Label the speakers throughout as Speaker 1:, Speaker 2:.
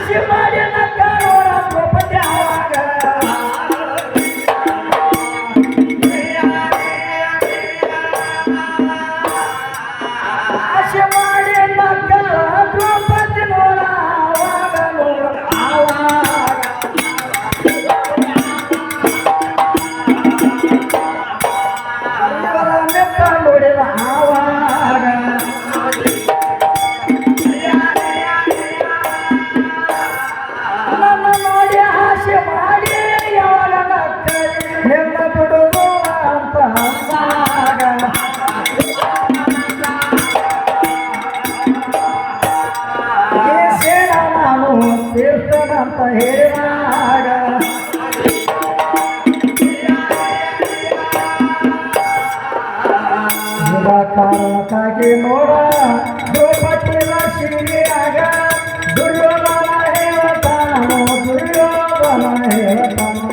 Speaker 1: ಆಸೆ ಮಾಡಿ ನಕ್ಕ ನೋಡ ದ್ರೌಪದಿ ಆವಾಗ ಆಸೆ ಮಾಡಿ ನಕ್ಕ ದ್ರೌಪದಿ ನೋಡ ಆವಾಗ ನೋಡ ಆವಾಗ ಮೆತ್ತ ನೋಡಿದ ಆವಾಗ ನನ್ನ ನೋಡಿ ಆಸೆ ಮಾಡಿ ಯಾವಾಗ ನಕ್ಕ ನಿನ್ನ ಬಿಡುದು ಅಂತ ಅಂದಾಗ ಈ ಸೇಡ ನಾನು ತೀರ್ಥನಂತ ಹೇಳಿದಾಗ ಕಾರಣಕ್ಕಾಗಿ ನೋಡ ದ್ರೌಪದಿಯ ಶಿರಿಯಾಗ ದುರ್ಯೋಧನ ಹೇಳ್ತಾನೋ ದುರ್ಯೋಧನ ಹೇಳ್ತಾನೋ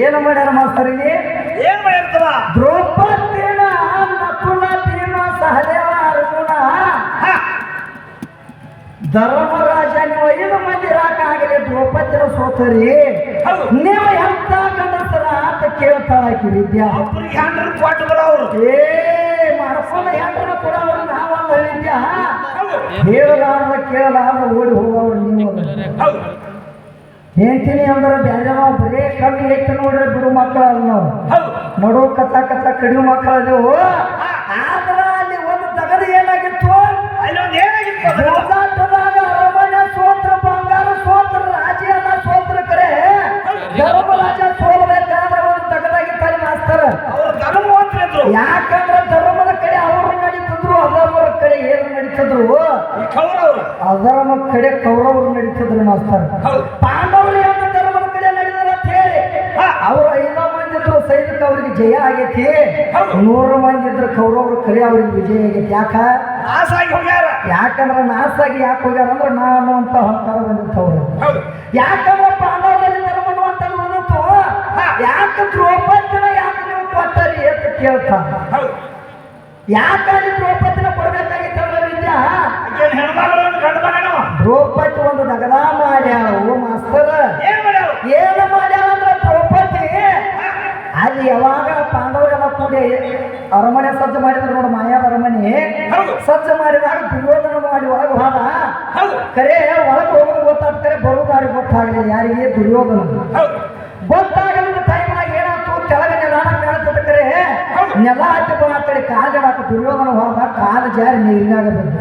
Speaker 1: ಏನು ಮಾಡ್ಯಾರ ಮಾಸ್ತರಿಗೆ
Speaker 2: ಏನ್ ಮಾಡಿರ್ತವ
Speaker 1: ದ್ರೌಪದಿನ ನಕುಲ ಭೀಮ ಸಹದೇವ ಅರ್ಜುನ ಧರ್ಮರಾಜ ನೀವು 5 ಮಂದಿ ರಾಕಾಗಲಿ ದ್ರೌಪದಿನ ಸೋತರಿ ನೀವು ಎಂತ ಗಂಡಸರ ಅಂತ ಕೇಳ್ತಾಳಾಕಿ ವಿದ್ಯಾ
Speaker 2: ಒಬ್ಬರಿಗೆ ಹ್ಯಾಂಡ್ರ ಕೊಟ್ಟರು ಅವರು
Speaker 1: ಏ ಮಾಡ್ಕೊಂಡ ಹೆಂಡ್ರ ಕೂಡ ಅವ್ರು ನಾವಲ್ಲ ವಿದ್ಯಾ ಹೇಳಲಾರ್ದ ಕೇಳಲಾರ್ದ ಓಡಿ ಹೋಗೋರು ನೀವು ಹೇಳ್ತೀನಿ ಅಂದ್ರೆ ಬೇರೆ ನಾವು ಬರೀ ಕಣ್ಣು ಎತ್ತು ನೋಡ್ರೆ ಬಿಡು ಮಕ್ಕಳಲ್ಲ ನಾವು ನೋಡೋ ಕಥ ಕಥ ಕಡಿಮೆ ಮಕ್ಕಳದೆವು ಆದ್ರ ಅಲ್ಲಿ ಒಂದು ತಗದ ಏನಾಗಿತ್ತು
Speaker 2: ಅಲ್ಲೊಂದು ಏನಾಗಿತ್ತು
Speaker 1: ಹೋರಾಟದಾಗ ಅರಮನೆ ಸೋತ್ರ ಬಂಗಾರ ಸೋತ್ರ ರಾಜ ಎಲ್ಲ ಸೋತ್ರ ಕರೆ ಧರ್ಮರಾಜ ಸೋಲ್ಬೇಕಾದ್ರೆ ಒಂದು ತಗದಾಗಿತ್ತು ಅಲ್ಲಿ ಮಾಸ್ತರ
Speaker 2: ಅವರು ಧರ್ಮವಂತರಿದ್ರು
Speaker 1: ಯಾಕಂದ್ರೆ ಧರ್ಮದ ಕಡೆ ಅವರು ನಡೀತಿದ್ರು ಅಧರ್ಮದ ಕಡೆ ಏನು ನಡೀತಿದ್ರು
Speaker 2: ಕೌರವರು
Speaker 1: ಅಧರ್ಮ ಕಡೆ ಕೌರವರು ನಡೀತಿದ್ರು ಮಾಸ್ತರ ಪಾಂಡವರು ಅಂತ ಧರ್ಮದ ಕಡೆ ನಡೆದಾರ ಅಂತ ಹೇಳಿ ಅವ್ರು 5 ಮಂದಿ ಇದ್ರು ಸೈನಿಕ ಅವ್ರಿಗೆ ಜಯ ಆಗೈತಿ 100 ಮಂದಿ ಇದ್ರು ಕೌರವರು ಕಡೆ ಅವ್ರಿಗೆ ವಿಜಯ ಆಗೈತಿ ಯಾಕ
Speaker 2: ನಾಶ ಆಗಿ ಹೋಗ್ಯಾರ
Speaker 1: ಯಾಕಂದ್ರೆ ನಾಸಾಗಿ ಯಾಕೆ ಹೋಗ್ಯಾರ ಅಂದ್ರೆ ನಾನು ಅಂತ ಅಹಂಕಾರ ಬಂದಿತ್ತು ಅವ್ರು ಯಾಕಂದ್ರೆ ಪಾಂಡವರಲ್ಲಿ ಧರ್ಮನು ಅಂತ ಬಂದಿತ್ತು ಯಾಕೆ ದ್ರೌಪದಿನ ಯಾಕೆ ನೀವು ಕೊಟ್ಟರಿ ಅಂತ ಕೇಳ್ತಾ ಯಾಕಂದ್ರೆ ದ್ರೌಪದಿನ ಕೊಡ್ಬೇಕಾಗಿತ್ತು ವಿದ್ಯಾ
Speaker 2: ಹೆಣ್ಮಗಳು ಗಂಡು ಮಗನು
Speaker 1: ದ್ರೌಪದಿ ಒಂದು ದಗದ ಮಾಡ್ಯಾಳು ಮಾಸ್ತರ ಏನು ಮಾಡ್ಯಾಳ ಅಂದ್ರೆ ದ್ರೌಪದಿ ಅಲ್ಲಿ ಯಾವಾಗ ಪಾಂಡವರೆಲ್ಲ ಕೂಡಿ ಅರಮನೆ ಸಜ್ಜು ಮಾಡಿದ್ರು ನೋಡು ಮಾಯಾದ ಅರಮನೆ ಸಜ್ಜು ಮಾಡಿದಾಗ ದುರ್ಯೋಧನ ಮಾಡಿ ಒಳಗೆ ಹೋದ ಕರೆ ಒಳಗೆ ಹೋಗೋದು ಗೊತ್ತಾಗ್ತ ಕರೆ ಬರುದಾರಿ ಗೊತ್ತಾಗಲಿಲ್ಲ ಯಾರಿಗೆ ದುರ್ಯೋಧನ ಗೊತ್ತಾಗಲಿಲ್ಲ ಟೈಮ್ನಾಗ ಏನಾಯ್ತು ಕೆಳಗೆ ನೆಲಾನ ಕಾಣ್ತದ ಕರೆ ನೆಲ ಹತ್ತಿ ಬಂದ ಕಾಲಿಡಾಕ ದುರ್ಯೋಧನ ಹೋದ ಕಾಲು ಜಾರಿ ನೀರಿನಾಗ ಬಿದ್ದ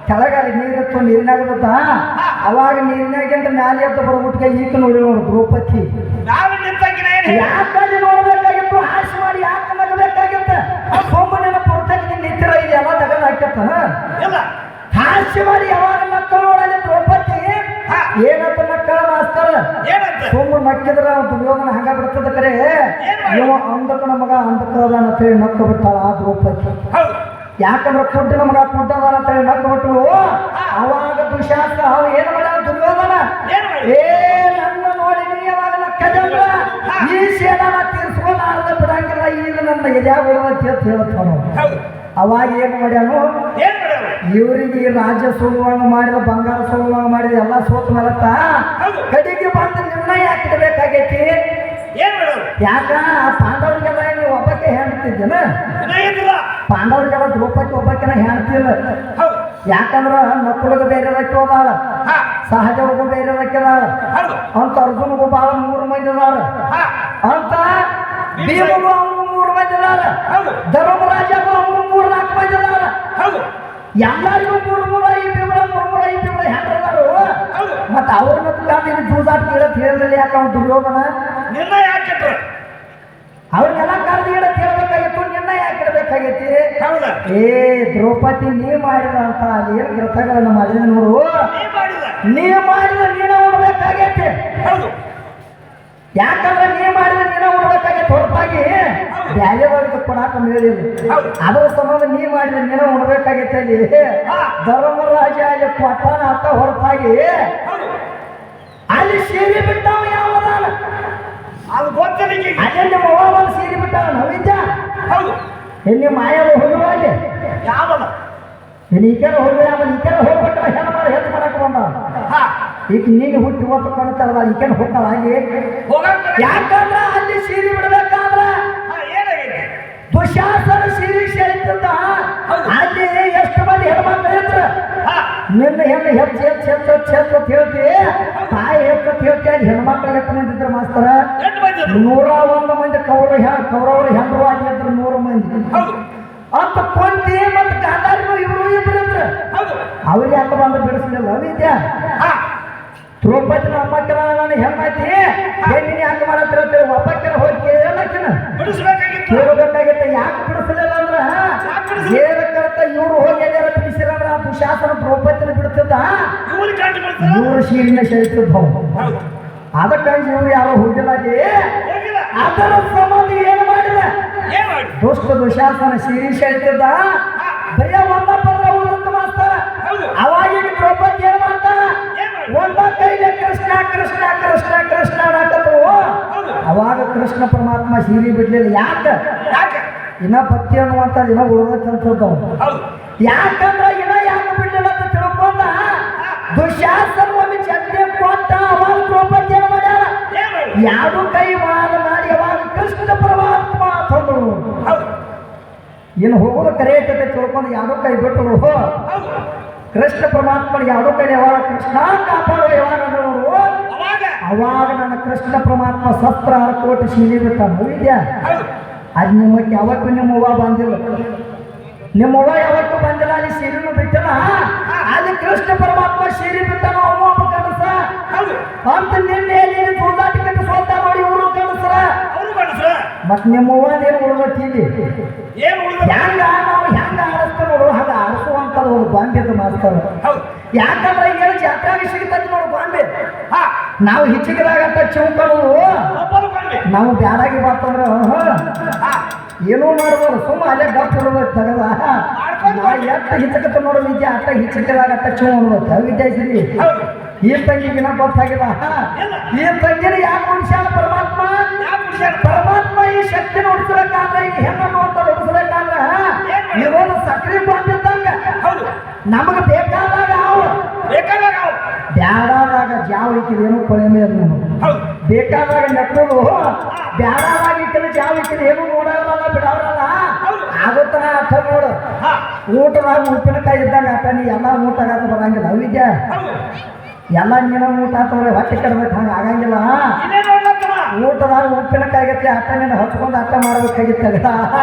Speaker 1: ಕೆಳಗಲ್ಲಿ ನೀರಿತ್ತು ನೀರಿನಾಗ ಬಿದ್ದ ಅವಾಗ ನೀರಿನಾಗಿಂದ ಮ್ಯಾಲೆ ಎದ್ದು ಬರ್ಬಿಟ್ಟಿಗೆ ಈಕ ನೋಡಿ ನೋಡು ದ್ರೌಪದಿ ಯಾಕಲ್ಲಿ ನೋಡ್ಬೇಕಾಗಿತ್ತು ಆಸೆ ಮಾಡಿ ಯಾಕೆ ನಗಬೇಕಾಗಿತ್ತ ಸೋಮನಿನ ಪುರ್ತಕ್ಕೆ ನಿಂತಿರ ಇದೆಲ್ಲ ತಗದ ಹಾಕ್ಯತ್ತ ಹಾಸ್ಯ ಮಾಡಿ ಯಾವಾಗ ಮಕ್ಕಳು ನೋಡಲಿ ದ್ರೌಪದಿ ಏನಂತ ಮಕ್ಕಳ ಮಾಸ್ತರ ಸೋಮ ನಕ್ಕಿದ್ರ ದುರ್ಯೋಧನ ಹಂಗ ಬಿಡ್ತದ ಕರೆ ಇವ ಅಂದಕನ ಮಗ ಅಂದಕದ ಅಂತೇಳಿ ನಕ್ಕ ಬಿಟ್ಟಾಳ ಆ ದ್ರೌಪದಿ ಯಾಕಂದ್ರೆ ಕುಡ್ಡಿನ ಮಗ ಕುಡ್ಡದಾನ ಅಂತೇಳಿ ನಕ್ಕ ಬಿಟ್ಟು ಅವಾಗ ದುಶಾಸ್ತ್ರ ಅವ ಏನು ಮಾಡ ದುರ್ಯೋಧನ ಏ ನನ್ನ ನೋಡಿ ನೀ ಯಾವಾಗ ನಕ್ಕದಂದ್ರ ಈ ಸೇನಾನ ತೀರ್ಸ್ಕೊಳ್ಳಾರ್ದ ಬಿಡಂಗಿಲ್ಲ ಈಗ ನನ್ನ ಎದ್ಯಾಗ ಬಿಡುವಂತ ಹೇಳ್ತಾನ ಅವಾಗ ಏನು ಮಾಡ್ಯಾನು ಇವರಿಗೆ ರಾಜ್ಯ ಸೋಲುವಂಗ ಮಾಡಿದ ಬಂಗಾರ ಸೋಲುವಂಗ ಮಾಡಿದ ಎಲ್ಲ ಸೋತ್ ಮಲತ್ತ ಕಡೆಗೆ ಬಂದು ನಿರ್ಣಯ ಹಾಕಿಡ್ಬೇಕಾಗೈತಿ ಯಾಕ ಪಾಂಡವರಿಗೆಲ್ಲ ನೀವು ಒಬ್ಬಕ್ಕೆ ಹೇಳ್ತಿದ್ದೇನ ಪಾಂಡವರಿಗೆಲ್ಲ ದ್ರೌಪದಿ ಒಬ್ಬಕ್ಕೆನ ಹೇಳ್ತಿಲ್ಲ ಯಾಕಂದ್ರ ನಕುಲಗ ಬೇರೆ ಹೋದಾಳ ಸಹಜವಗೂ ಬೇರೆ ಅದಾಳ ಅಂತ ಅರ್ಜುನಗೂ ಬಾಳ 3 ಮಂದಿ ಅದಾರ ಅಂತ ಭೀಮಗೂ ಅವನು 3 ಮಂದಿ ಅದಾರ ಧರ್ಮರಾಜಗೂ ಅವನು 3-4 ಮಂದಿ ಅದಾರ ಎಲ್ಲರಿಗೂ 3-3 ಭೀಮರ ಹೆಂಡ್ರದಾರು ಮತ್ತ ಅವ್ರನ್ನ ತಂದು ಜೂಜಾಟ ಕೇಳತ್ ಹೇಳಿರಲಿಲ್ಲ ಯಾಕ ಅವ್ನು ದುರ್ಯೋಧನ
Speaker 2: ನಿರ್ಣಯ ಹಾಕಿಟ್ರು
Speaker 1: ಅವ್ರನ್ನೆಲ್ಲ ಕರೆದು ಹೇಳತ್ ಹೇಳ್ಬೇಕಾಗಿತ್ತು ನಿರ್ಣಯ ಹಾಕಿಡ್ಬೇಕಾಗೈತಿ ಏ ದ್ರೌಪದಿ ನೀ ಮಾಡಿದ ಅಂತ ಅಲ್ಲಿ ಏನು ಗ್ರಥಗಳನ್ನು ಮಾಡಿದ ನೋಡು ನೀ ಮಾಡಿದ ನೀನ ಉಡ್ಬೇಕಾಗೈತಿ ಯಾಕಂದ್ರೆ ನೀ ಮಾಡಿದ ನೀನ ಉಡ್ಬೇಕಾಗೈತಿ ಹೊರತಾಗಿ ಬ್ಯಾಲೆದವ್ರಿಗೆ ಕೊಡಾಕ ಹೇಳಿಲ್ಲ ಅದರ ಸಂಬಂಧ ನೀ ಮಾಡಿದ ನೀನ ಉಡ್ಬೇಕಾಗೈತಿ ಅಲ್ಲಿ ಧರ್ಮರಾಜ ಅಲ್ಲಿ ಪಟ್ಟಣ ಅಂತ ಹೊರತಾಗಿ ಅಲ್ಲಿ ಅಲ್ಲಿ ಸೀರೆ ಬಿಟ್ಟಾವ ಯಾವದಾನ
Speaker 2: ಅದು ಗೊತ್ತಿಲ್ಲ
Speaker 1: ಅದೇ ನಿಮ್ಮ ಅವ್ವ ಒಂದು ಸೀರೆ ಬಿಟ್ಟಾವ ನವಿದ್ಯ
Speaker 2: ಹೌದು
Speaker 1: ಎಲ್ಲಿ ಮಾಯವ ಹೋಗುವ ಅಲ್ಲಿ
Speaker 2: ಯಾವಲ್ಲ
Speaker 1: ನೀನು ಈ ಕಡೆ ಹೋಗಿ ಆಮೇಲೆ ಈ ಕಡೆ ಹೋಗ್ಬಿಟ್ರೆ ಹೆಣ್ಣು ಮಾಡಿ ಹೆಚ್ಚು ಮಾಡಕ್ಕೆ ಬಂದ
Speaker 2: ಹಾ
Speaker 1: ಈಗ ನೀನು ಹುಟ್ಟಿ ಹೊತ್ತು ಕಾಣ್ತಾರಲ್ಲ ಈ ಕಡೆ ಹೋಗ್ತಾಳ ಹಾಗೆ
Speaker 2: ಹೋಗಕ್ಕೆ
Speaker 1: ಯಾಕಂದ್ರ ಅಲ್ಲಿ ಸೀರೆ ಬಿಡ್ಬೇಕಾದ್ರ
Speaker 2: ಏನಾಗೈತೆ
Speaker 1: ದುಶಾಸನ ಸೀರೆ ಸೇರಿದ್ದ ಅಲ್ಲಿ ಎಷ್ಟು ಮಂದಿ ಹೆಣ್ಮಕ್ಳು ಇದ್ರ
Speaker 2: ಹಾ
Speaker 1: ನಿನ್ನ ಹೆಣ್ಣು ಹೆಚ್ಚು ಹೆಚ್ಚು ಹೆಚ್ಚು ಹೆಚ್ಚು ಹೆಚ್ಚು ಅಂತ ಹೇಳ್ತಿ ತಾಯಿ ಹೆಚ್ಚು ಅಂತ ಹೇಳ್ತಿ ಅಲ್ಲಿ ಹೆಣ್ಮಕ್ಳು ಎಷ್ಟು ಮಂದಿ ಇದ್ರ ಮಾಸ್ತರ
Speaker 2: ಎಷ್ಟು ಬಂದಿದ್ರು
Speaker 1: 101 ಮಂದಿ ಕೌರವರು ಹೆಣ್ಣರು ಆಗಿದ್ರು 100 ಮಂದಿ
Speaker 2: ಹೌದು
Speaker 1: ಅಂತ ಕೊಂತಿ ಮತ್ತು ಗಾಂಧಾರಿಗೂ ಇಬ್ರು ಇದ್ರ
Speaker 2: ಹೌದು
Speaker 1: ಅವ್ರಿಗೆ ಯಾಕೆ ಬಂದು ಬಿಡಿಸ್ಲಿಲ್ಲ ವಿದ್ಯಾ
Speaker 2: ಹಾ
Speaker 1: ದ್ರೌಪದಿ ಅಮ್ಮಕ್ಕನ ನಾನು ಹೆಣ್ಣಾಯ್ತಿ ಹೆಣ್ಣಿನ ಯಾಕೆ ಮಾಡತ್ತಿರತ್ತೆ ಒಬ್ಬಕ್ಕನ ಹೋಗಿ ಕೇಳಕ್ಕಿನ
Speaker 2: ಬಿಡಿಸ್ಬೇಕಾಗಿತ್ತು
Speaker 1: ಕೇಳಬೇಕಾಗಿತ್ತು ಯಾಕೆ ಬಿಡಿಸಲಿಲ್ಲ ಅಂದ್ರ ಏನ ಕರ್ತ ಇವ್ರು ಹೋಗಿ ಎಲ್ಲಾರ ಬಿಡಿಸಿರಂದ್ರ ಆ ದುಶಾಸನ ದ್ರೌಪದಿನ ಬಿಡ್ತಿದ್ದ
Speaker 2: ಇವ್ರು ಕಂಡು ಬಿಡ್ತಾರ
Speaker 1: ಇವ್ರು ಶೀಲಿನ ಸೆಳಿತಿದ್ದ
Speaker 2: ಹೌದು
Speaker 1: ಅದಕ್ಕಾಗಿ ಇವ್ರು ಯಾರು ಹೋಗಿಲ್ಲ ಅಲ್ಲಿ
Speaker 2: ಹೋಗಿಲ್ಲ
Speaker 1: ಅದರ ಸಂಬಂಧ ಏನು ಮಾಡಿದ
Speaker 2: ಏನ್ ಮಾಡಿ
Speaker 1: ದುಷ್ಟ ದುಶಾಸನ ಸೀರಿ ಸೆಳಿತಿದ್ದ ಬರೀ ಒಂದ ಪದ ಉಳಿದ ಮಾಸ್ತಾರ
Speaker 2: ಹೌದು
Speaker 1: ಅವಾಗಿನ ದ್ರೌಪದಿ ಏನ್ ಮಾಡ್ತಾರ
Speaker 2: ಏನ್ ಮಾಡಿ
Speaker 1: ಒಂದ ಕೈಲೆ ಕೃಷ್ಣ ಕೃಷ್ಣ ಕೃಷ್ಣ ಕೃಷ್ಣ ಅನ್ನಕತ್ತು
Speaker 2: ಹೌದು
Speaker 1: ಅವಾಗ ಕೃಷ್ಣ ಪರಮಾತ್ಮ ಸೀರಿ ಬಿಡ್ಲಿಲ್ಲ ಯಾಕೆ
Speaker 2: ಯಾಕೆ
Speaker 1: ಇನ್ನ ಭಕ್ತಿ ಅನ್ನುವಂಥದ್ದು ಇನ್ನ ಉಳಿದವು
Speaker 2: ಹೌದು
Speaker 1: ಯಾಕಂದ್ರ ಇನ್ನ ಯಾಕೆ ಬಿಡ್ಲಿಲ್ಲ ಅಂತ ತಿಳ್ಕೊಂಡ ದುಶಾಸನ ಒಮ್ಮೆ ಚಟ್ನಿ ಕೊಟ್ಟ ಅವಾಗ ದ್ರೌಪದಿ ಏನ್ ಮಾಡ್ಯಾರ
Speaker 2: ಏನ್ ಮಾಡಿ
Speaker 1: ಯಾರು ಕೈ ಮಾಡ ಮಾಡಿ ಅವಾಗ ಕೃಷ್ಣ ಪರಮಾತ್ಮ ತಂದ್ರು
Speaker 2: ಹೌದು
Speaker 1: ಇನ್ನು ಹೋಗೋದು ಕರೆ ಐತೆ ತಿಳ್ಕೊಂಡು ಯಾರೋ ಕೈ ಬಿಟ್ಟರು
Speaker 2: ಹೌದು
Speaker 1: ಕೃಷ್ಣ ಪರಮಾತ್ಮ ಯಾರೋ ಕೈ ಯಾವಾಗ ಕೃಷ್ಣ ಕಾಪಾಡೋ ಯಾವಾಗ ನೋಡು
Speaker 2: ಅವಾಗ
Speaker 1: ಅವಾಗ ನನ್ನ ಕೃಷ್ಣ ಪರಮಾತ್ಮ 17 ಕೋಟಿ ಸೀರೆ ಬಿಟ್ಟ ನೋವಿದ್ಯಾ
Speaker 2: ಹೌದು
Speaker 1: ಅದು ನಿಮಗೆ ಯಾವತ್ತೂ ನಿಮ್ಮ ಅವ್ವ ಬಂದಿಲ್ಲ ನಿಮ್ಮ ಅವ್ವ ಯಾವತ್ತೂ ಬಂದಿಲ್ಲ ಅಲ್ಲಿ ಸೀರೆನೂ ಬಿಟ್ಟಲ್ಲ ಅಲ್ಲಿ ಕೃಷ್ಣ ಪರಮಾತ್ಮ ಸೀರೆ ಬಿಟ್ಟನ ಒಬ್ಬ ಕನಸ
Speaker 2: ಹೌದು
Speaker 1: ಅಂತ ನಿನ್ನೆ ನೀನು ಸೋದಾಟ ಕಟ್ಟು ಸೋತ ನೋಡಿ ಇವರು ಕನಸರ
Speaker 2: ಅವರು ಕಳಿಸ್ರ
Speaker 1: ಮತ್ ನಿಮ್ಮ ಅವ್ವ ಏನು ಉಳ್ದೈತಿ ಇಲ್ಲಿ
Speaker 2: ಏನ್ ಉಳಿದ
Speaker 1: ಹೆಂಗ ನಾವು ಹೆಂಗ ಆಡಿಸ್ತಾರ ನೋಡು ಹಾಗ ಆಡಿಸುವಂಥದ್ದು ಒಂದು ಬಾಂಬೆದು ಮಾಸ್ತಾರ
Speaker 2: ಹೌದು
Speaker 1: ಯಾಕಂದ್ರೆ ಏನು ಜಾತ್ರೆಗೆ ಸಿಗ್ತೈತಿ ನೋಡು ಬಾಂಬೆ
Speaker 2: ಹಾ
Speaker 1: ನಾವು ಹಿಚ್ಚಿಗಿದಾಗಂತ ಚೌಕಲು
Speaker 2: ಒಬ್ಬರು ಬಂದೆ
Speaker 1: ನಾವು ಬ್ಯಾಡಾಗಿ ಬರ್ತಂದ್ರ
Speaker 2: ಹಾ
Speaker 1: ಏನೂ ಮಾಡ್ಬೋದು ಸುಮ್ಮ ಅಲ್ಲೇ ಗಪ್ ಇರ್ಬೇಕು ತಗದ ನಾ ಎಷ್ಟು ಹಿಚ್ಚಕತ್ತ ನೋಡೋ ವಿದ್ಯೆ ಅಟ್ಟ ಹಿಚ್ಚಕಿದಾಗಟ್ಟ ಚೂ ಅನ್ಬೇಕು ವಿದ್ಯಾಶ್ರೀ
Speaker 2: ಹೌದು
Speaker 1: ಈ ತಂಗಿಗಿನ ಗೊತ್ತಾಗಿಲ್ಲ ಈ ತಂಗಿನ ಯಾಕೆ ಉಳಿಸ್ಯಾನ ಪರಮಾತ್ಮ
Speaker 2: ಯಾಕೆ ಉಳಿಸ್ಯಾನ?
Speaker 1: ಪರಮಾತ್ಮ ಈ ಶಕ್ತಿನ ಉಳಿಸ್ಬೇಕಾದ್ರೆ ಈ ಹೆಣ್ಣನ್ನು ಅಂತ ಉಳಿಸ್ಬೇಕಾದ್ರೆ ಇವನು ಸಕ್ರೆ ಬಂದಿದ್ದಂಗ
Speaker 2: ಹೌದು
Speaker 1: ನಮಗೆ ಬೇಕಾದಾಗ ಅವು
Speaker 2: ಬೇಕಾದಾಗ ಅವು
Speaker 1: ಬ್ಯಾಡಾದಾಗ ಜಾವ ಇಕ್ಕಿದೇನು ಕೊಳೆಮೆ ಅದು
Speaker 2: ಹೌದು
Speaker 1: ಬೇಕಾದಾಗ ನೆಟ್ಟರು ಬ್ಯಾಡಾದಾಗ ಇಕ್ಕಿದ ಜಾವ ಇಕ್ಕಿದ ಏನು ನೋಡೋರಲ್ಲ ಬಿಡೋರಲ್ಲ ಆಗುತ್ತಾನ ಅರ್ಥ ನೋಡು
Speaker 2: ಹಾ
Speaker 1: ಊಟದಾಗ ಉಪ್ಪಿನಕಾಯಿ ಇದ್ದಂಗ ಅರ್ಥ ನೀ ಎಲ್ಲ ಊಟ ಆಗ ಬರಂಗಿಲ್ಲ ವಿದ್ಯೆ
Speaker 2: ಹೌದು
Speaker 1: ಎಲ್ಲ ನೀನ ಊಟ ಆತವ್ರೆ ಹೊಟ್ಟೆ ಕೆಡಬೇಕು ಹಂಗ ಆಗಂಗಿಲ್ಲ
Speaker 2: ಇನ್ನೇ ನೋಡ್ಲತ್ತಮ್ಮ
Speaker 1: ಊಟದಾಗ ಉಪ್ಪಿನಕಾಯಿ ಆಗತ್ತೆ ಅಟ್ಟ ನೀನು ಹಚ್ಕೊಂಡು ಅಟ್ಟ ಮಾಡ್ಬೇಕಾಗಿತ್ತ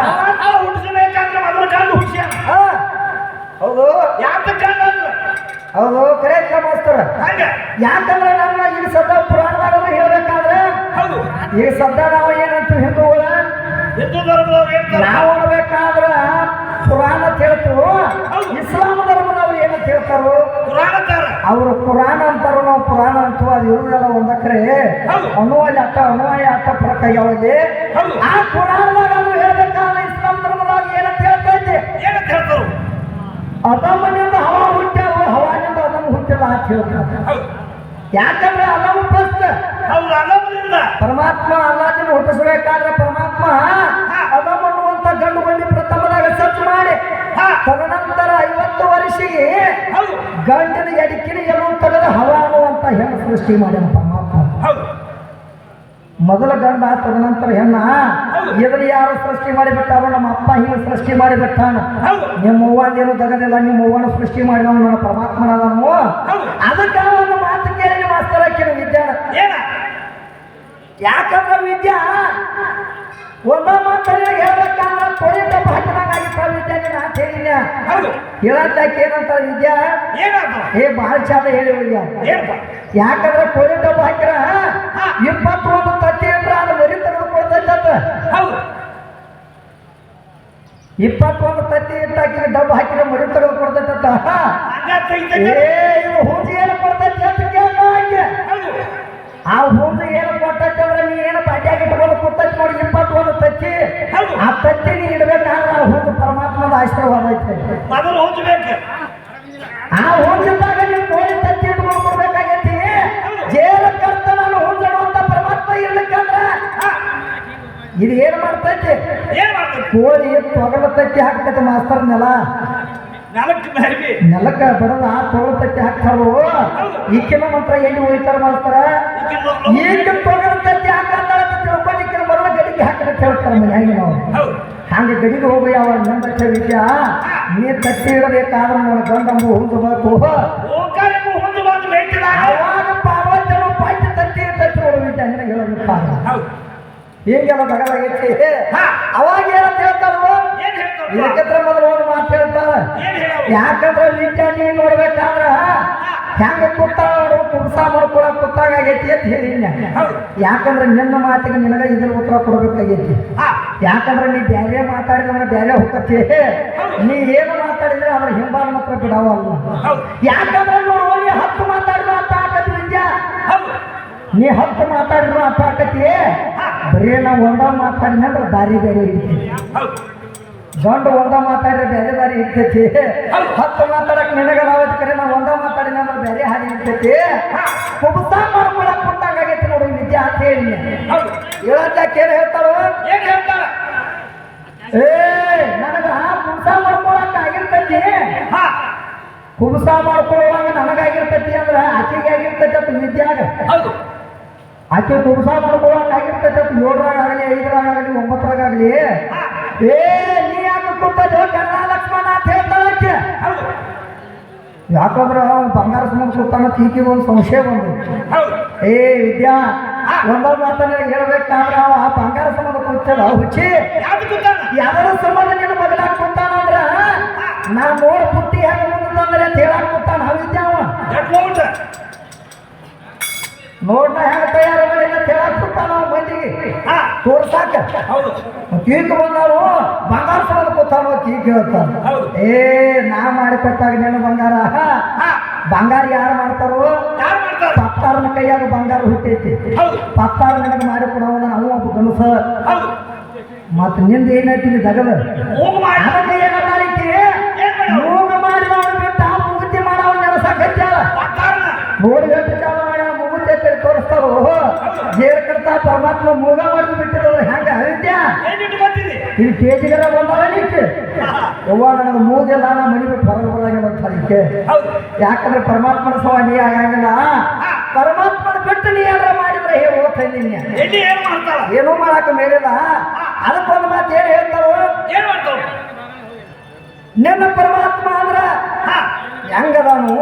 Speaker 2: ಹುಟ್ಟಿಸಬೇಕಂದ್ರೆ ಮೊದಲು ಗಂಡು ಹುಟ್ಟಿಸ್ಯಾನ
Speaker 1: ಹೌದು
Speaker 2: ಯಾಕೆ ಗಂಡು ಅಂದ್ರೆ
Speaker 1: ಹೌದು ಕರೆ ಮಾಸ್ತರ
Speaker 2: ಹಂಗ
Speaker 1: ಯಾಕಂದ್ರೆ ನನ್ನ ಈಗ ಸದ್ದ ಪುರಾಣದಾಗ ಹೇಳ್ಬೇಕಾದ್ರೆ
Speaker 2: ಹೌದು
Speaker 1: ಈಗ ಸದ್ದ ನಾವು ಏನಂತ ಹಿಂದೂಗಳ
Speaker 2: ಹಿಂದೂ ಧರ್ಮದವ್ರು ಹೇಳ್ತಾರೆ
Speaker 1: ನಾವು ಅನ್ಬೇಕಾದ್ರ ಪುರಾಣ ಹೇಳ್ತು ಇಸ್ಲಾಂ ಧರ್ಮದವ್ರು ಏನಂತ ಹೇಳ್ತಾರು
Speaker 2: ಪುರಾಣಕಾರ
Speaker 1: ಅವರು ಪುರಾಣ ಅಂತಾರು ನಾವು ಪುರಾಣ ಅಂತೀವಿ ಅದು ಇರುವುದೆಲ್ಲ ಒಂದಕ್ರೆ
Speaker 2: ಹೌದು.
Speaker 1: ಅನುವಾಯ ಅಟ್ಟ ಫರಕ್ ಆಗ್ಯಾವಲ್ಲಿ
Speaker 2: ಹೌದು.
Speaker 1: ಆ ಪುರಾಣದಾಗ ಅದು ಹೇಳ್ಬೇಕಾದ್ರೆ ಇಸ್ಲಾಂ ಧರ್ಮದಾಗ ಏನಂತ ಹೇಳ್ತೈತಿ
Speaker 2: ಏನಂತ ಹೇಳ್ತಾರೆ
Speaker 1: ಅದಮ್ಮನಿಂದ ಹವಾ ಹುಟ್ಟ್ಯಾವ ಹವಾನಿಂದ ಅದಮ್ಮ ಹುಟ್ಟಿಲ್ಲ ಅಂತ ಹೇಳ್ತಾರೆ
Speaker 2: ಹೌದು
Speaker 1: ಯಾಕಂದ್ರೆ ಅದಮ್ಮ ಫಸ್ಟ್
Speaker 2: ಹೌದು ಅಲ್ಲದಿಂದ
Speaker 1: ಪರಮಾತ್ಮ ಅಲ್ಲಾದಿನ ಹುಟ್ಟಿಸ್ಬೇಕಾದ್ರೆ ಪರಮಾತ್ಮ ಅದಮ್ಮ ಅನ್ನುವಂತ ಗಂಡು ಬಂದಿ ಪ್ರಥಮದಾಗ ಸತ್ತು ಮಾಡಿ ತದನಂತರ 50 ವರ್ಷಿಗೆ
Speaker 2: ಹೌದು
Speaker 1: ಗಂಡಿನ ಎಡಕಿನ ಎಲ್ಲೂ ತೆಗೆದು ಹವಾ ಅನ್ನುವಂತ ಹೆಣ್ಣು ಸೃಷ್ಟಿ ಮಾಡ್ಯಾನ ಪರಮಾತ್ಮ
Speaker 2: ಹೌದು
Speaker 1: ಮೊದಲ ಗಂಡ ತದನಂತರ ಹೆಣ್ಣ ಇದನ್ನ ಯಾರು ಸೃಷ್ಟಿ ಮಾಡಿಬಿಟ್ಟಾರೋ ನಮ್ಮ ಅಪ್ಪ ಹಿಂಗೆ ಸೃಷ್ಟಿ ಮಾಡಿಬಿಟ್ಟಾನ
Speaker 2: ಹೌದು
Speaker 1: ನಿಮ್ಮ ಅವ್ವಂದೇನು ತಗದಿಲ್ಲ ನಿಮ್ಮ ಅವ್ವನ ಸೃಷ್ಟಿ ಮಾಡಿದವನು ನನ್ನ ಪರಮಾತ್ಮನಾದನು ಅದಕ್ಕೆ ಒಂದು ಮಾತು ಕೇಳಿ ಮಾಸ್ತರ ಹಾಕಿನ ವಿದ್ಯಾನ
Speaker 2: ಏನ
Speaker 1: ಯಾಕಂದ್ರೆ ವಿದ್ಯಾ ಒಂದ ಮಾತನ್ನ ಹೇಳ್ಬೇಕಾದ್ರೆ ತೊಳಿತ ಭಾಷಣಾಗಿತ್ತ ವಿದ್ಯಾ ನೀನು ಅಂತ ಹೇಳಿದ್ಯ
Speaker 2: ಹೌದು
Speaker 1: ಹೇಳತ್ತಾಕೆ ಏನಂತ ವಿದ್ಯಾ
Speaker 2: ಏನಾದ್ರು
Speaker 1: ಏ ಭಾಳ ಚಂದ ಹೇಳಿ ವಿದ್ಯಾ
Speaker 2: ಏನಪ್ಪ
Speaker 1: ಯಾಕಂದ್ರೆ ಕೋಳಿ ಡಬ್ಬ ಹಾಕಿರ 21 ತತ್ತಿ ಇಟ್ರ ಅದು ಮರಿ ತೆಗೆದು ಕೊಡ್ತೈತಂತ
Speaker 2: ಹೌದು
Speaker 1: 21 ತತ್ತಿ ಇಟ್ಟಾಕಿ ಡಬ್ಬ ಹಾಕಿರ ಮರಿ ತೆಗೆದು ಕೊಡ್ತೈತಂತ
Speaker 2: ಹಂಗ ತೆಗಿತೈತೆ
Speaker 1: ಇದು ಹೂಜಿ ಏನು ಕೊಡ್ತೈತಿ ಅಂತ ಕೇಳ್ದ ಹಾಗೆ
Speaker 2: ಹೌದು
Speaker 1: ಆ ಹೂಜಿ ಏನು ಕೊಟ್ಟೈತಿ ಅಂದ್ರೆ ನೀ ಏನು ಪಾಟ್ಯಾಗಿ ಇಟ್ಕೊಂಡು ಕೂತೈತಿ ನೋಡಿ 21 ತತ್ತಿ
Speaker 2: ಹೌದು.
Speaker 1: ಆ ತತ್ತಿ ನೀ ಇಡ್ಬೇಕಾದ್ರೆ ಆ ಹೂಜು ಪರಮಾತ್ಮದ ಆಶೀರ್ವಾದ ಐತೆ
Speaker 2: ಮೊದಲು ಹೊಂಚಬೇಕು
Speaker 1: ಆ ಹೂಜಿದ್ದಾಗ ನೀವು ಕೋಳಿ ತತ್ತಿ ಇಟ್ಕೊಂಡು ಕೊಡ್ಬೇಕಾಗೈತಿ ಜೇಲ ಕರ್ತ ಕೋಳಿ ತೊಗಲ ತಟ್ಟಿ ಹಾಕ್ತೈತೆ ಮಾಸ್ತರ್
Speaker 2: ನಾಲ್ಕು ಮರಿವಿ
Speaker 1: ನೆಲಕ್ಕ ಬಡದ ತೊಗಲ ತಟ್ಟಿ ಹಾಕ್ತಾರೋ ಈಕಿನ ಮಾತ್ರ ಎಲ್ಲಿ ಹೋಯ್ತಾರ ಮಾಸ್ತರ ಈಗ ತೊಗಲ ತಟ್ಟಿ ಹಾಕಂತ ತಿಳ್ಕೊಂಡಿಕ್ಕಿನ ಬರಲ್ಲ ಗಡಿಗೆ ಹಾಕಿ ಹೇಳ್ತಾರೆ ಮನ್ಯಾಗ ನಾವು ಹಂಗೆ ಗಡಿಗೆ ಹೋಗಿ ಅವಾಗ ನಂಬ ವಿದ್ಯಾ ನೀ ತಟ್ಟಿ ಇಡಬೇಕಾದ್ರೆ ನನ್ನ ಗಂಡಂಬು ಹೊಂದಬೇಕು ಅವಾಗ ಪಾರ್ವತನ ಪಾಠ್ಯ ತಟ್ಟಿ ತಟ್ಟಿ ನೋಡು ವಿದ್ಯಾ ನಿನಗೆ ಹೇಳಬೇಕು ಹಿಂಗೆಲ್ಲ ತಗಲಾಗೈತಿ ಅವಾಗ ಏನಂತ ಹೇಳ್ತಾರೋ ಇದಕ್ಕಿಂತ ಮೊದಲು ಒಂದು ಮಾತು ಹೇಳ್ತಾರ ಯಾಕಂದ್ರೆ ವಿದ್ಯಾ ನೀ ನೋಡ್ಬೇಕಾದ್ರ ಹೆಂಗ ಕೂತಾಳ ನೋಡು ಕುಬ್ಸ ಮಾಡ್ಕೊಳಕ್ ಕೂತಾಗೈತಿ ಅಂತ ಹೇಳಿ ಯಾಕಂದ್ರೆ ನಿನ್ನ ಮಾತಿಗೆ ನಿನಗ ಇದ್ರ ಉತ್ತರ ಕೊಡ್ಬೇಕಾಗೈತಿ ಯಾಕಂದ್ರೆ ನೀ ಬ್ಯಾರೆ ಮಾತಾಡಿದ್ರೆ ಬ್ಯಾರೆ ಹೋಗತಿ ನೀ ಏನು ಮಾತಾಡಿದ್ರೆ ಅದ್ರ ಹಿಂಬಾಲ ಮಾತ್ರ ಬಿಡವಲ್ಲ ಯಾಕಂದ್ರೆ ನೋಡುವ ನೀ 10 ಮಾತಾಡಿದ್ರು ಅಂತ ಆಕತಿ ವಿದ್ಯಾ ನೀ 10 ಮಾತಾಡಿದ್ರು ಅಂತ ಆಕತಿ ಬರೀ ನಾವು ಒಂದ ಮಾತಾಡಿನಂದ್ರೆ ದಾರಿ ಬೇರೆ ಹಿಡಿತೀವಿ ಗಂಡು ಒಂದ ಮಾತಾಡಿದ್ರೆ ಬೇರೆ ದಾರಿ ಹಿಡ್ತೈತಿ 10 ಮಾತಾಡಕ್ ನಿನಗ ನಾವತ್ಕರೆ ನಾವು ಒಂದ ಮಾತಾಡಿನಂದ್ರೆ ಬೇರೆ ಹಾದಿ ಹಿಡ್ತೈತಿ ಕುಬ್ಸ ಮಾಡ್ಕೊಳಕ್ ಕೊಟ್ಟಾಗೈತಿ ನೋಡು ವಿದ್ಯಾ ಅಂತ ಹೇಳಿ ಹೇಳಕ್ಕೆ ಏನ್ ಹೇಳ್ತಾರೋ ನನಗ ಕುಬ್ಸ ಮಾಡ್ಕೊಳಕ್ ಆಗಿರ್ತೈತಿ ಕುಬ್ಸ ಮಾಡ್ಕೊಳ್ಳುವಾಗ ನನಗಾಗಿರ್ತೈತಿ ಅಂದ್ರ ಆಕೆಗೆ ಆಗಿರ್ತೈತಿ ಅಂತ ವಿದ್ಯಾಗ ಆಕೆ ಕುಬ್ಸ ಮಾಡ್ಕೊಳಕ್ ಆಗಿರ್ತೈತಿ 7ರಾಗ ಆಗಲಿ 5ರಾಗ ಆಗಲಿ 9ರಾಗ ಆಗಲಿ ನೀ ಯಾಕೆ ಕೂತದ್ದು ಕನ್ನಡ ಲಕ್ಷ್ಮಣ ಅಂತ ಹೇಳ್ತಾಳಕ್ಕೆ ಯಾಕಂದ್ರೆ ಬಂಗಾರ ಸಂಬಂಧ ಕೂತಾನ ತೀಕಿಗೆ ಒಂದು ಸಂಶಯ ಬಂದು ವಿದ್ಯಾ ಒಂದ ಮಾತನ್ನ ಹೇಳ್ಬೇಕಾದ್ರೆ ಅವ ಬಂಗಾರ ಸಂಬಂಧ ಕೂತದ ಹುಚ್ಚಿ ಯಾವ್ದಾರ ಸಂಬಂಧ ನಿನ್ನ ಮಗಲಾಗ ಕೂತಾನಂದ್ರ ನಾ ನೋಡ್ ಪುಟ್ಟಿ ಹೆಂಗ ಮುಂದಂದ್ರೆ ಅಂತ ಹೇಳಕ್ ಕೂತಾನ ವಿದ್ಯಾ ಅವ ನೋಡ್ನ ಹೆಂಗ ತಯಾರು ಮಾಡಿ ಅಂತ ಹೇಳಕ್ ಕೂತಾನ ಅವ ಮಂದಿಗೆ ತೋರ್ಸಾಕ ಕೀಕ್ ಬಂದಾರು ಬಂಗಾರ ಸಂಬಂಧ ಕೂತಾನ ಕೀಕ್ ಹೇಳ್ತಾನ ನಾ ಮಾಡಿಕೊಟ್ಟಾಗ ನೀನು ಬಂಗಾರ ಯಾರು ಮಾಡ್ತಾರೋ ಪತ್ತಾರನ ಕೈಯಾಗ ಬಂಗಾರ ಹುಟ್ಟೈತಿ ಪತ್ತಾರ ನನಗೆ ಮಾಡಿ ಕೊಡೋದ ನಾವು ಒಬ್ಬ ಗಣಸ ಮತ್ ನಿಂದ ಏನೈತಿ ದಗದ ಅದಕ್ಕೆ ಏನೈತಿ ಮೂಗ ಮಾಡಿ ಬಿಟ್ಟ ಮುಗುತಿ ಮಾಡವ ನೆನಸಾಕತ್ಯಾಳ ನೋಡಿ ಗಂಟೆ ಚಾಲ ಮಾಡಿ ಮುಗುತಿ ಅಂತೇಳಿ ತೋರಿಸ್ತಾರೋ ಜೇರ್ ಕಡ್ತಾ ಪರಮಾತ್ಮ ಮೂಗ ಮಾಡಿ ಬಿಟ್ಟಿರೋದು ಹೆಂಗ ವಿದ್ಯಾ ಇಲ್ಲಿ ಕೇಜಿಗೆಲ್ಲ ಬಂದಾರ ನಿಕ್ಕೆ ಯವ್ವ ನನಗೆ ಮೂಗಿಲ್ಲ ನಾ ಮನಿ ಬಿಟ್ಟು ಹೊರಗೆ ಬರಂಗಿಲ್ಲ ಅಂತ ಅದಕ್ಕೆ ಯಾಕಂದ್ರೆ ಪರಮಾತ್ಮನ ಸವಾನಿ ಆಗಂಗಿಲ್ಲ ಪರಮಾತ್ಮನ ಬಿಟ್ಟು ನೀ ಏನಾರ ಮಾಡಿದ್ರೆ ಓದ್ತೀನಿ ಏನೋ ಮಾಡಾಕ ಮೇಲಿಲ್ಲ ಅದಕ್ಕೊಂದು ಮಾತು ಏನ್ ಹೇಳ್ತಾರೋ ನಿನ್ನ ಪರಮಾತ್ಮ ಅಂದ್ರ ಹೆಂಗದಾನು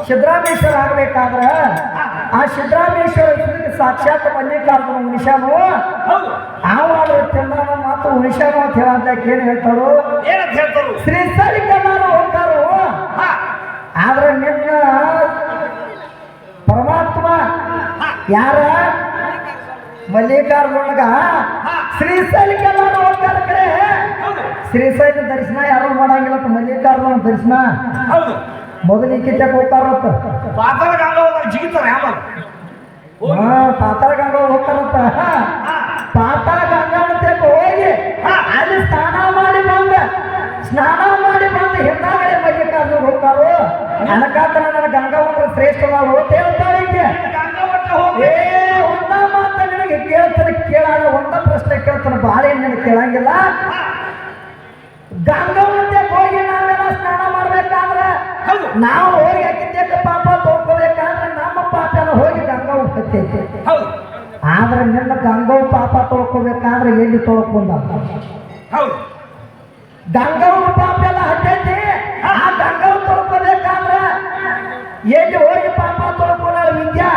Speaker 1: ಸಿದ್ದರಾಮೇಶ್ವರ ಆಗ್ಬೇಕಾದ್ರ ಆ ಸಿದ್ದರಾಮೇಶ್ವರ ಸಾಕ್ಷಾತ್ ಮಲ್ಲಿಕಾರ್ಜುನ ಉಣಿಸ್ಯಾನು ಆವಾದ್ರೆ ತಿಂದಾನ ಮಾತು ಉಣಿಸ್ಯಾನು ಅಂತ ಹೇಳಕ್ ಏನ್ ಹೇಳ್ತಾರೋ ಶ್ರೀಸ್ಥಳಿಗೆಲ್ಲಾರು ಹೋಗ್ತಾರೋ ಆದ್ರೆ ನಿನ್ನ ಪರಮಾತ್ಮ ಯಾರ ಮಲ್ಲಿಕಾರ್ಜುನಗ ಶ್ರೀಶೈಲಕ್ಕೆಲ್ಲಾರು ಹೋಗ್ತಾರ ಕಡೆ ಶ್ರೀಶೈಲ ದರ್ಶನ ಯಾರು ಮಾಡಂಗಿಲ್ಲ ಮಲ್ಲಿಕಾರ್ಜುನ ದರ್ಶನ ಮೊದಲಿಗೆ ಹೋಗ್ತಾರಂತ ಪಾತಾಳ ಗಂಗಾ ಹೋಗ್ತಾರಂತ ಪಾತಾಳ ಗಂಗಾ ಅಂತ ಹೋಗಿ ಅಲ್ಲಿ ಸ್ನಾನ ಮಾಡಿ ಬಂದ ಹಿಂದಾಗಡೆ ಮಲ್ಲಿಕಾರ್ಜುನ ಹೋಗ್ತಾರೋ ಅನಕಾತನ ನನ್ನ ಗಂಗಾ ಹೋದ್ರೆ ಶ್ರೇಷ್ಠವಾದ ಹೇಳ್ತಾಳೆ ಒಂದ ಮಾತ ನಿನಗೆ ಕೇಳ್ತಾನೆ ಕೇಳಾಗ ಒಂದ ಪ್ರಶ್ನೆ ಕೇಳ್ತಾನೆ ಬಾಳೆ ನಿನಗೆ ಕೇಳಂಗಿಲ್ಲ ಗಂಗಾವತಿ ಹೋಗಿ ನಾವೆಲ್ಲ ಸ್ನಾನ ಮಾಡ್ಬೇಕಾದ್ರೆ ನಾವು ಹೋಗಿ ಹಾಕಿದ್ದೆ ಪಾಪ ತೊಳ್ಕೋಬೇಕಾದ್ರೆ ನಮ್ಮ ಪಾಪ ಎಲ್ಲ ಹೋಗಿ ಗಂಗಾ ಹೋಗ್ತೈತಿ ಆದ್ರೆ ನಿನ್ನ ಗಂಗಾವ್ ಪಾಪ ತೊಳ್ಕೋಬೇಕಾದ್ರೆ ಎಲ್ಲಿ ತೊಳ್ಕೊಂಡ ಗಂಗಾವ್ ಪಾಪ ಎಲ್ಲ ಹತ್ತೈತಿ ಆ ಗಂಗಾವ್ ತೊಳ್ಕೋಬೇಕಾದ್ರೆ ಎಲ್ಲಿ ಹೋಗಿ ಪಾಪ ತೊಳ್ಕೊಂಡ ವಿದ್ಯಾ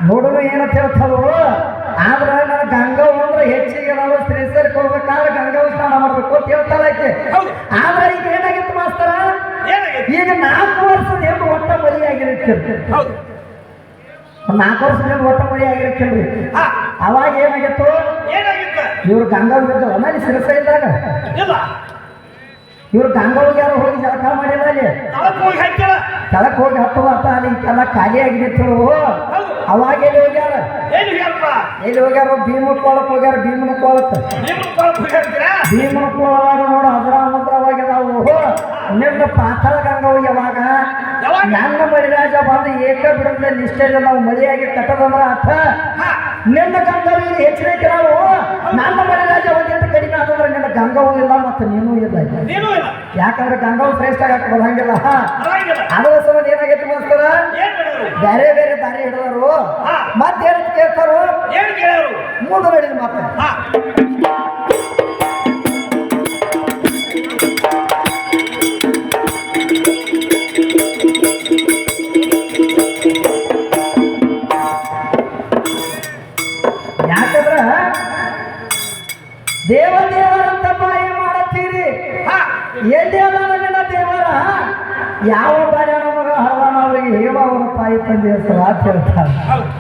Speaker 1: ನೋಡಲು ಏನಂತ ಹೇಳ್ತಾರೋ ಆದ್ರೆ ನನ್ನ ಗಂಗಾವ್ ಅಂದ್ರೆ ಹೆಚ್ಚಿಗೆ ನಾವು ಶ್ರೀಶೈಲಕ್ಕೆ ಹೋಗ್ಬೇಕಾದ್ರೆ ಗಂಗಾವ್ ಸ್ನಾನ ಮಾಡ್ಬೇಕು ಅಂತ ಹೇಳ್ತಾಳೆ ಆದ್ರೆ ಈಗ ಏನಾಗಿತ್ತು ಮಾಸ್ತರ ಈಗ 4 ವರ್ಷದ ಹೆಣ್ಣು ಒಟ್ಟ ಮರಿ ಆಗಿರ್ತೀರಿ 4 ವರ್ಷದ ಹೆಣ್ಣು ಒಟ್ಟ ಮರಿ ಆಗಿರ್ತೀರಿ ಅವಾಗ ಏನಾಗಿತ್ತು ಇವ್ರು ಗಂಗಾವ್ ಇದ್ದವ ಅಲ್ಲಿ ಶ್ರೀಶೈಲದಾಗ ಇವ್ರು ಗಂಗಾವ್ಗೆ ಯಾರು ಹೋಗಿ ಜಳಕ ಮಾಡಿಲ್ಲ ಅಲ್ಲಿ ಕೆಳಕ್ ಹೋಗಿ ಹತ್ತುವ ಅಂತ ಅಲ್ಲಿ ಎಲ್ಲ ಖಾಲಿ ಆಗಿತ್ತು ಅವಾಗ ಎಲ್ಲಿ ಹೋಗ್ಯಾರ ಭೀಮನ ಕೋಳಕ್ ಹೋಗ್ಯಾರ ಭೀಮನ ಕೋಳವಾಗ ನೋಡು ಅದ್ರಾಮದ್ರವಾಗಿ ನಾವು ನಿನ್ನ ಪಾತಾಳ ಗಂಗಾವ್ ಯಾವಾಗ ನನ್ನ ಮರಿರಾಜ ಬಂದು ಏಕ ಬಿಡದ ನಿಷ್ಠೆಯಿಂದ ನಾವು ಮರಿಯಾಗಿ ಕಟ್ಟದಂದ್ರ ಅರ್ಥ ನಿನ್ನ ಗಂಗಾವಿಗೆ ಹೆಚ್ಚಿನಕ್ಕೆ ನಾವು ನನ್ನ ಮರಿರಾಜ ಒಂದಿಟ್ಟು ಕಡಿಮೆ ಆದಂದ್ರೆ ನಿನ್ನ ಗಂಗ
Speaker 2: ನೀನು ಇಲ್ಲ
Speaker 1: ಯಾಕಂದ್ರೆ ಗಂಗಾವ್ ಶ್ರೇಷ್ಠ ಆಗಕ್ಕೆ ಬರಂಗಿಲ್ಲ
Speaker 2: ಬರಂಗಿಲ್ಲ.
Speaker 1: ಅದರ ಸಂಬಂಧ ಏನಾಗೈತಿ ಮಾಸ್ತರ
Speaker 2: ಏನ್ ಮಾಡಿದ್ರು?
Speaker 1: ಬೇರೆ ಬೇರೆ ದಾರಿ ಹಿಡಿದರು
Speaker 2: ಹಾ.
Speaker 1: ಮತ್ತೇನು ಕೇಳ್ತಾರೋ
Speaker 2: ಏನ್ ಕೇಳೋರು?
Speaker 1: ಮುಂದೆ ನಡೆದ ಮಾತ
Speaker 2: ಹಾ
Speaker 1: ಯಾಕಂದ್ರ ದೇವದೇವರಂತ ಬಾಯಿ ಮಾಡತ್ತೀರಿ
Speaker 2: ಹಾ
Speaker 1: ಎಲ್ಲಿ ಅದ ನನ್ನ ದೇವರ ಯಾವ ಬಾಡ್ಯಾನ ಮಗ ಹರದಾನ ಅವರಿಗೆ ಹೇವ ಅವರ ತಾಯಿ ತಂದೆ ಹೆಸರು ಅಂತ ಹೇಳ್ತಾರೆ.
Speaker 2: ಹೌದು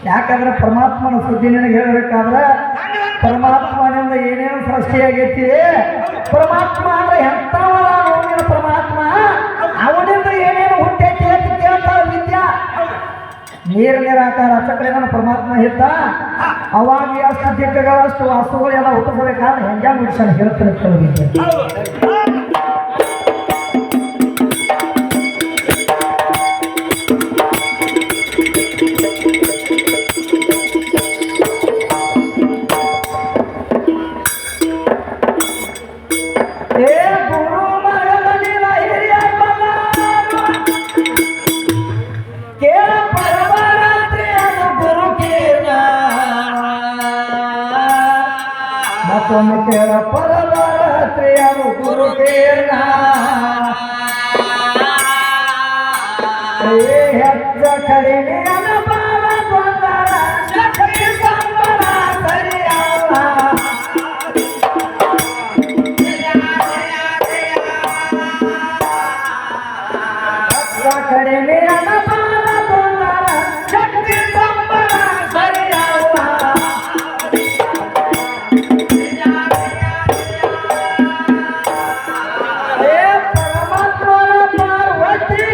Speaker 1: ಯಾಕಂದ್ರೆ ಪರಮಾತ್ಮನ ಸುದ್ದಿ ನಿನಗೆ ಹೇಳಬೇಕಾದ್ರೆ ಪರಮಾತ್ಮನಿಂದ ಏನೇನು ಸೃಷ್ಟಿಯಾಗೈತಿ ಪರಮಾತ್ಮ ಅಂದ್ರೆ ಎಂಥವ ಅವನಿನ ಪರಮಾತ್ಮ ಅವನಿಂದ ಏನೇನು ಹುಟ್ಟೈತಿ ಅಂತ ಕೇಳ್ತಾರ ವಿದ್ಯಾ ನೀರು ನೀರಾಕಾರ ಅಚಕಡೆನ ಪರಮಾತ್ಮ ಇದ್ದ ಅವಾಗ ಅಷ್ಟು ದಿಕ್ಕಗಳು ಅಷ್ಟು ವಾಸ್ತುಗಳು ಎಲ್ಲ ಹುಟ್ಟಿಸಬೇಕಾದ್ರೆ ಹೆಂಗ ಮುಗಿಸ್ತಾನೆ ಹೇಳ್ತಾನೆ ವಿದ್ಯೆ
Speaker 2: ಹೌದು
Speaker 1: ಏ ಗುರು ಮರಗಲಿನ ಹಿರಿಯ ಬಲ್ಲಾರು, ಕೇಳ ಪರಮರಾತ್ರಿ ಅದು ಗುರು ಕೀರ್ಣ ಮತ್ತೊಮ್ಮೆ ಕೇಳ ಪರಮರಾತ್ರಿ ಅದು ಗುರು ಕೀರ್ಣ ಏ ಹೆಚ್ಚ ಕಡಿಮೆ ಅನುಭವ ಗೊಂದಲ ಶಕ್ತಿ ಸಂಬಳ ಸರಿಯಲ್ಲ ಕಡಿಮೆ ಅನುಭವ ಗೊಂದಲ ಶಕ್ತಿ ಸಂಬಳ ಸರಿಯಲ್ಲ ಏ ಪರಮಾತ್ಮನ ಪಾರ್ವತಿ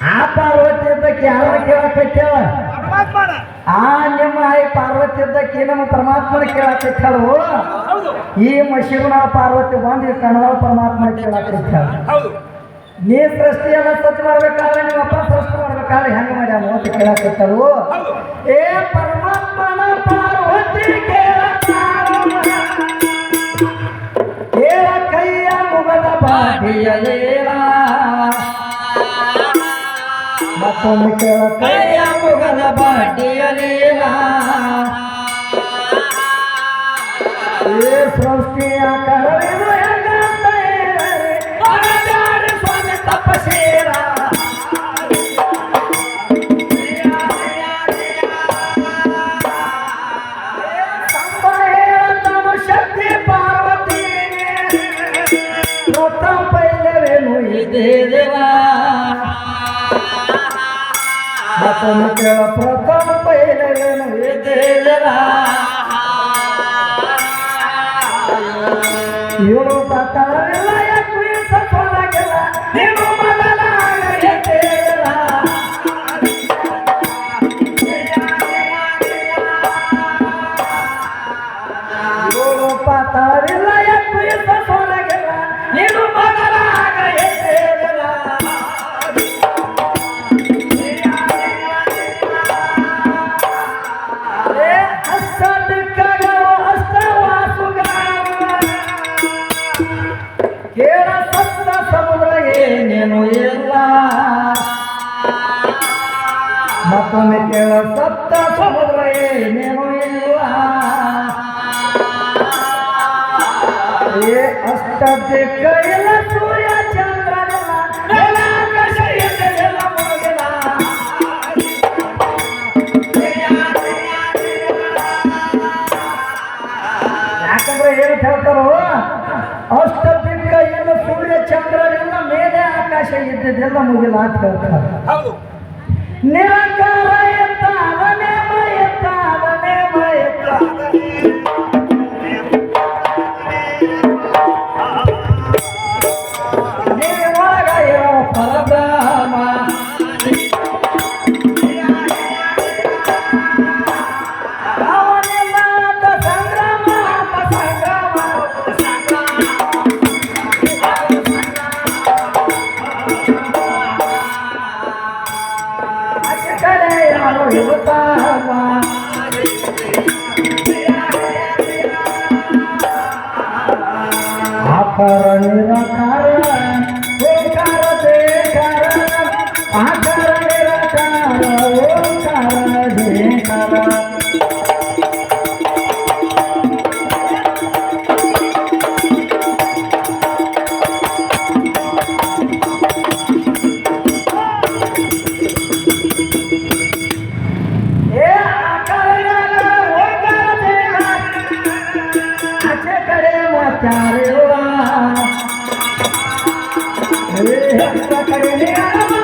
Speaker 1: ಆ ಪಾರ್ವತಿ ಇದ್ದಕ್ಕೆ ಯಾವ ಕೇಳಕತ್ತೇವ
Speaker 2: ಪರಮಾತ್ಮನ
Speaker 1: ಆ ನಿಮ್ಮ ಆಯಿ ಪಾರ್ವತಿ ಇದ್ದಕ್ಕೆ ನಮ್ಮ ಪರಮಾತ್ಮನ ಕೇಳಕತ್ತೇಳು
Speaker 2: ಹೌದು
Speaker 1: ಈ ಮಶಿವನ ಪಾರ್ವತಿ ಬಂದು ಕನ್ನಡ ಪರಮಾತ್ಮನ ಕೇಳಕತ್ತೇಳು
Speaker 2: ಹೌದು
Speaker 1: ನೀ ಸೃಷ್ಟಿಯನ್ನ ಸ್ವಚ್ಛ ಮಾಡ್ಬೇಕಾದ್ರೆ ನಿಮ್ಮ ಅಪ್ಪ ಸೃಷ್ಟಿ ಮಾಡ್ಬೇಕಾದ್ರೆ ಹೆಂಗ ಮಾಡ್ಯಾವ ಅಂತ ಕೇಳಕತ್ತೇಳು
Speaker 2: ಹೌದು
Speaker 1: ಏ ಪರಮಾತ್ಮನ ಪಾರ್ವತಿ ಕೇಳ ಕೈಯ ಮುಗದ ಬಾಡಿಯಲೇಲ ಮತ್ತೊಂದು ಕೇಳ ಕೈಯ ಮುಗದ ಬಾಡಿಯಲೇಲ ಏ ಸೃಷ್ಟಿಯ ಕರವಿದು ಹೆಂಗಂತ ಹೇಳಿ ಅನಜಾಡಿ ಸ್ವಾಮಿ ತಪಸೇರ ಶಕ್ತಿ ಪಾರ್ವತಿ ಪ್ರಥಮ ಪೈಲವೇನು ಇದೇ ದೇವ ಮತ್ತೊಂದು ಕೇಳ ಪ್ರಥಮ ಪೈಲವೇನು ಇದೇ ದೇವ ಇವಳು ಪ್ರಕಾರವಿಲ್ಲ ಯಾಕೀಸ ತೊಲಗಿಲ್ಲ ನೀವು ಮೊದಲಾಗಲಿದ್ದೇಲ್ಲ ಇವಳು ಪ್ರಕಾರವಿಲ್ಲ ಯಾಕೀಸ ತೊಲಗಿಲ್ಲ ನೀವು ಮೊದಲಾಗಲಿದ್ದೇಲ್ಲ ಅಷ್ಟ ದಿಕ್ಕಗಳು ಅಷ್ಟವಾಸುಗಳು ಕೇಳ ಸಪ್ತ ಸಮುದ್ರ ಏನೇನು ಇಲ್ಲ ಮತ್ತೊಮ್ಮೆ ಕೇಳ ಸಪ್ತ ಸಮುದ್ರ ಏನೇನು ಇಲ್ಲ ಏ ಅಷ್ಟ ದಿಕ್ಕ ಇಲ್ಲ ಸೂರ್ಯ ಚಂದ್ರನಿಲ್ಲ ನೆಲಾಕಾಶ ಎಲ್ಲ ಮುಗಿಲ್ಲ ಯಾಕಂದ್ರೆ ಏನು ಹೇಳ್ತಾರೋ ಅಷ್ಟ ದಿಕ್ಕ ಇಲ್ಲ ಸೂರ್ಯ ಚಂದ್ರನಿಲ್ಲ ಮೇಲೆ ಆಕಾಶ ಇದ್ದಿದ್ದೆಲ್ಲ ಮುಗಿಲ್ಲ ಅಂತ ಹೇಳ್ತಾರೆ
Speaker 2: ಹೌದು
Speaker 1: ನಿರಂಕಾರ ಎತ್ತ ಅವನೇ ಮಯತ್ತ ಅವನೇ ಮಯತ್ತ ನೀವಾಗ ಇರೋ ಪರಬ್ರಹ್ಮ ಅವನಿಲ್ಲ ಅಂತ ಸಂಗ್ರಾಮ ಅಂತ ಸಂಗ್ರಾಮ ಅಶ ಕಡೆ ಯಾರು ಆಕಾರ ನಿರಾಕಾರ ಓಂಕಾರ ದೇಕಾರ ಆಕಾರ ನಿರಾಕಾರ ಓಂಕಾರ ದೇಕಾರ ಕಡೆ